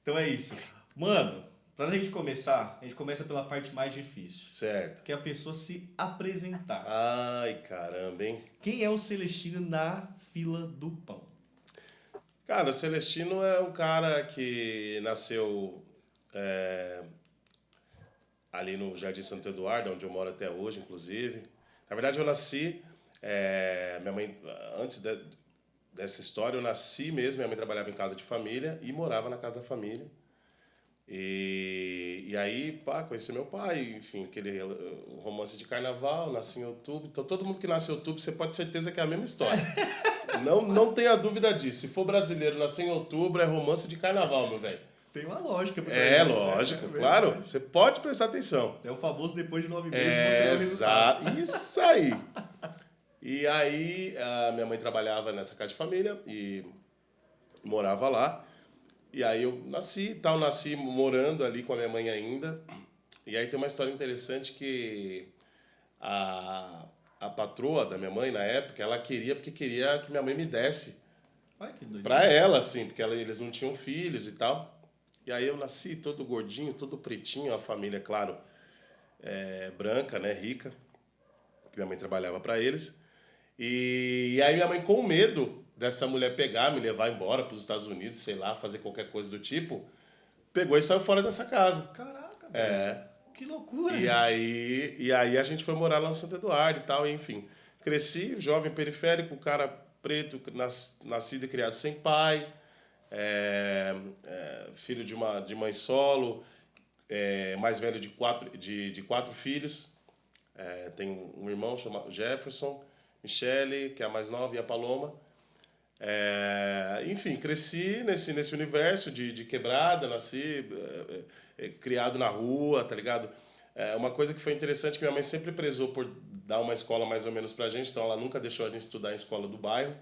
Então é isso. Mano, pra gente começar, a gente começa pela parte mais difícil. Certo. Que é a pessoa se apresentar. Ai, caramba, hein? Quem é o Celestino na fila do pão? Cara, o Celestino é um cara que nasceu ali no Jardim Santo Eduardo, onde eu moro até hoje, inclusive. Na verdade, eu nasci... minha mãe, dessa história, eu nasci mesmo. Minha mãe trabalhava em casa de família e morava na casa da família. E aí, pá, conheci meu pai, enfim, aquele romance de carnaval, nasci em outubro. Então, todo mundo que nasce em outubro, você pode ter certeza que é a mesma história. Não tenha dúvida disso. Se for brasileiro, nascer em outubro, é romance de carnaval, meu velho. Tem uma lógica pra É, isso, né? lógico, É claro. verdade. Você pode prestar atenção. É o famoso depois de 9 meses você É, vê o resultado. isso aí. E aí, a minha mãe trabalhava nessa casa de família e morava lá. E aí eu nasci morando ali com a minha mãe ainda. E aí tem uma história interessante que a patroa da minha mãe, na época, ela queria, porque queria que minha mãe me desse Ai, que doido. pra ela, assim, porque eles não tinham filhos e tal. E aí eu nasci todo gordinho, todo pretinho, a família, claro, branca, né, rica, que minha mãe trabalhava pra eles. E aí minha mãe, com medo dessa mulher pegar, me levar embora pros Estados Unidos, sei lá, fazer qualquer coisa do tipo, pegou e saiu fora dessa casa. Caraca, velho. Que loucura. E aí a gente foi morar lá no Santo Eduardo e tal, e enfim. Cresci, jovem periférico, cara preto, nascido e criado sem pai, filho de mãe solo, mais velho de quatro filhos. Tem um irmão chamado Jefferson, Michele, que é a mais nova, e a Paloma. Enfim, cresci nesse universo de quebrada, nasci criado na rua, tá ligado? Uma coisa que foi interessante que minha mãe sempre prezou por dar uma escola mais ou menos pra gente, então ela nunca deixou a gente estudar em escola do bairro.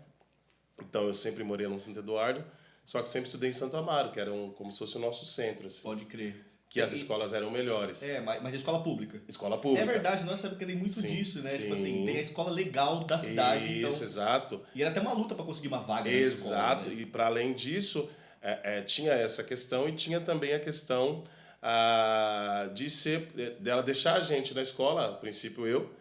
Então eu sempre morei no Santo Eduardo, só que sempre estudei em Santo Amaro, que era como se fosse o nosso centro, assim, Pode crer. que as escolas eram melhores. Mas é escola pública. Escola pública. É verdade, nós época tem muito Sim, disso, né? sim. Tipo assim, tem a escola legal da cidade. Isso, Então... exato. E era até uma luta pra conseguir uma vaga Exato, na escola. Né? e para além disso, tinha essa questão e tinha também a questão dela deixar a gente na escola, a princípio eu,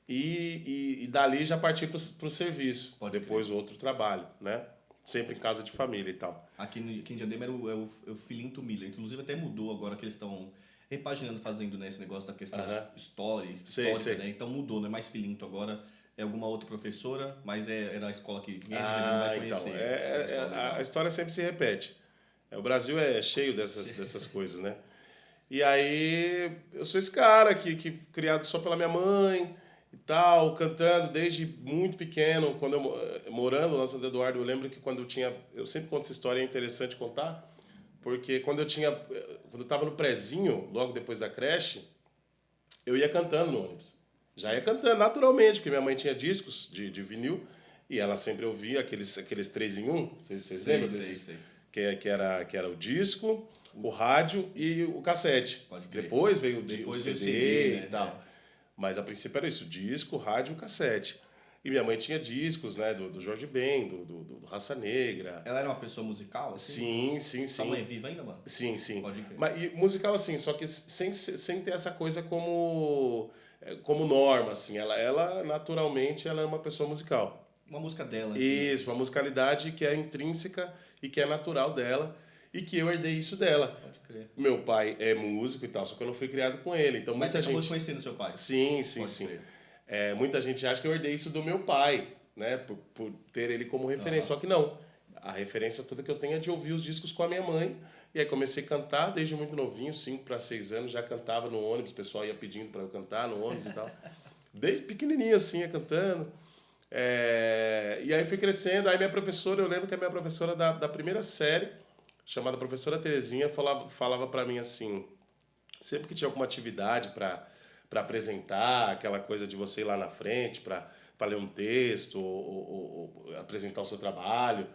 e dali já partir para o serviço, depois outro trabalho, né? Sempre em casa de família e tal. Aqui em Diadema era o Filinto Miller, inclusive até mudou agora que eles estão repaginando, fazendo né, esse negócio da questão histórica, Sei. né? Então mudou, não é mais Filinto agora. É alguma outra professora, mas era a escola que quem é de Diadema vai conhecer. Então, a história sempre se repete. O Brasil é cheio dessas coisas, né? E aí, eu sou esse cara que criado só pela minha mãe e tal, cantando desde muito pequeno, quando morando lá no Santo Eduardo. Eu lembro que quando eu sempre conto essa história, é interessante contar, porque quando eu tava no prezinho, logo depois da creche, eu ia cantando no ônibus. Já ia cantando naturalmente, porque minha mãe tinha discos de vinil e ela sempre ouvia aqueles 3 em 1. Vocês lembram desses? Sei. Que era o disco, o rádio e o cassete. Pode crer. Depois veio o CD, CD né? e tal. Mas a princípio era isso, disco, rádio e cassete. E minha mãe tinha discos, né, do Jorge Ben, do Raça Negra. Ela era uma pessoa musical? Assim? Sim. Sua mãe é viva ainda, mano? Sim. Pode crer. Mas, e musical assim, só que sem ter essa coisa como norma, assim. Ela naturalmente, ela é uma pessoa musical. Uma música dela, assim. Isso, uma musicalidade que é intrínseca e que é natural dela e que eu herdei isso dela. Pode crer. Meu pai é músico e tal, só que eu não fui criado com ele. Então, Mas você muita acabou gente... conhecendo seu pai? Sim. Pode crer. Muita gente acha que eu herdei isso do meu pai, né? Por ter ele como referência. Só que não. A referência toda que eu tenho é de ouvir os discos com a minha mãe. E aí comecei a cantar desde muito novinho, 5 para 6 anos, já cantava no ônibus, o pessoal ia pedindo para eu cantar no ônibus e tal. Desde pequenininho assim, ia cantando. E aí fui crescendo, aí minha professora, eu lembro que a minha professora da primeira série, chamada professora Terezinha, falava para mim assim, sempre que tinha alguma atividade para apresentar, aquela coisa de você ir lá na frente para ler um texto ou apresentar o seu trabalho,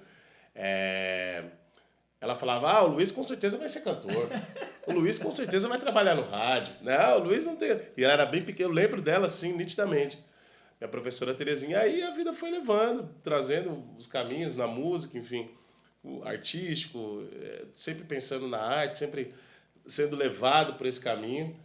ela falava, o Luiz com certeza vai ser cantor, o Luiz com certeza vai trabalhar no rádio, não, o Luiz não tem... E ela era bem pequena, eu lembro dela assim, nitidamente. Minha professora Terezinha, aí a vida foi levando, trazendo os caminhos na música, enfim. artístico, sempre pensando na arte, sempre sendo levado por esse caminho.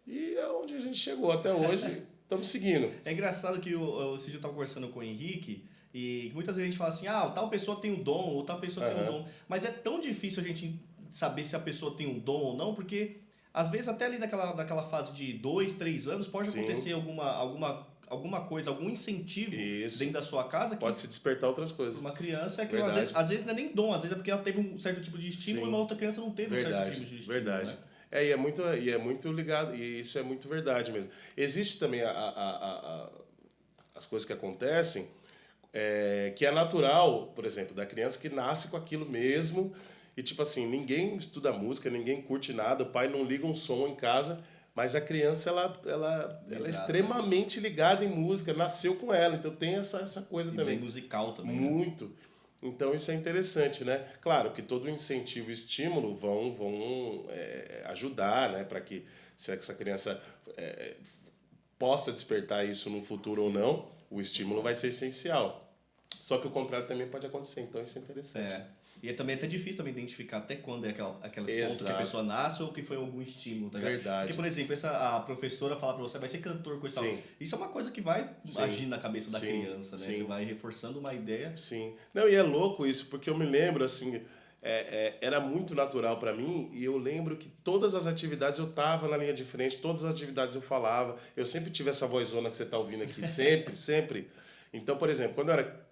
E é onde a gente chegou até hoje, estamos seguindo. É engraçado que esse dia eu estava conversando com o Henrique e muitas vezes a gente fala assim, tal pessoa tem um dom, ou tal pessoa tem um dom. Mas é tão difícil a gente saber se a pessoa tem um dom ou não, porque às vezes até ali naquela fase de 2, 3 anos pode acontecer alguma coisa, algum incentivo dentro da sua casa. Que pode se despertar outras coisas. Uma criança é que às vezes não é nem dom, às vezes é porque ela teve um certo tipo de estímulo e uma outra criança não teve um certo tipo de estímulo. Verdade. Né? E é muito ligado, e isso é muito verdade mesmo. Existe também as coisas que acontecem, que é natural, por exemplo, da criança que nasce com aquilo mesmo, e tipo assim, ninguém estuda música, ninguém curte nada, o pai não liga um som em casa, mas a criança ela é extremamente ligada em música, nasceu com ela, então tem essa coisa também. Bem musical também. Muito. Né? Então isso é interessante, né? Claro que todo incentivo e estímulo vão ajudar, né? Para que se essa criança possa despertar isso no futuro ou não, o estímulo vai ser essencial. Só que o contrário também pode acontecer, então isso é interessante. E também é até difícil também identificar até quando é aquele ponto que a pessoa nasce ou que foi algum estímulo. Tá? Verdade. Porque, por exemplo, a professora fala pra você, vai ser cantor com esse tal. Isso é uma coisa que vai agir na cabeça da criança, né? Você vai reforçando uma ideia. Sim. Não, e é louco isso, porque eu me lembro, assim, era muito natural para mim, e eu lembro que todas as atividades eu tava na linha de frente, todas as atividades eu falava, eu sempre tive essa vozona que você tá ouvindo aqui, sempre, sempre. Então, por exemplo,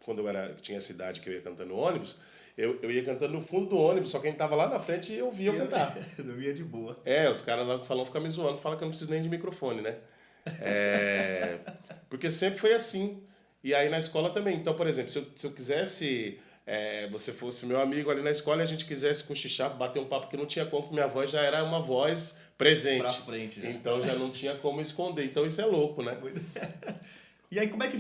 quando eu tinha essa idade que eu ia cantando no ônibus, eu ia cantando no fundo do ônibus, só quem tava lá na frente eu via eu cantar. Eu ia de boa. Os caras lá do salão ficam me zoando, falam que eu não preciso nem de microfone, né? Porque sempre foi assim. E aí na escola também. Então, por exemplo, se eu quisesse, você fosse meu amigo ali na escola e a gente quisesse cochichar, bater um papo que não tinha como, porque minha voz já era uma voz presente. Pra frente, né? Então já não tinha como esconder. Então isso é louco, né? E aí, como é que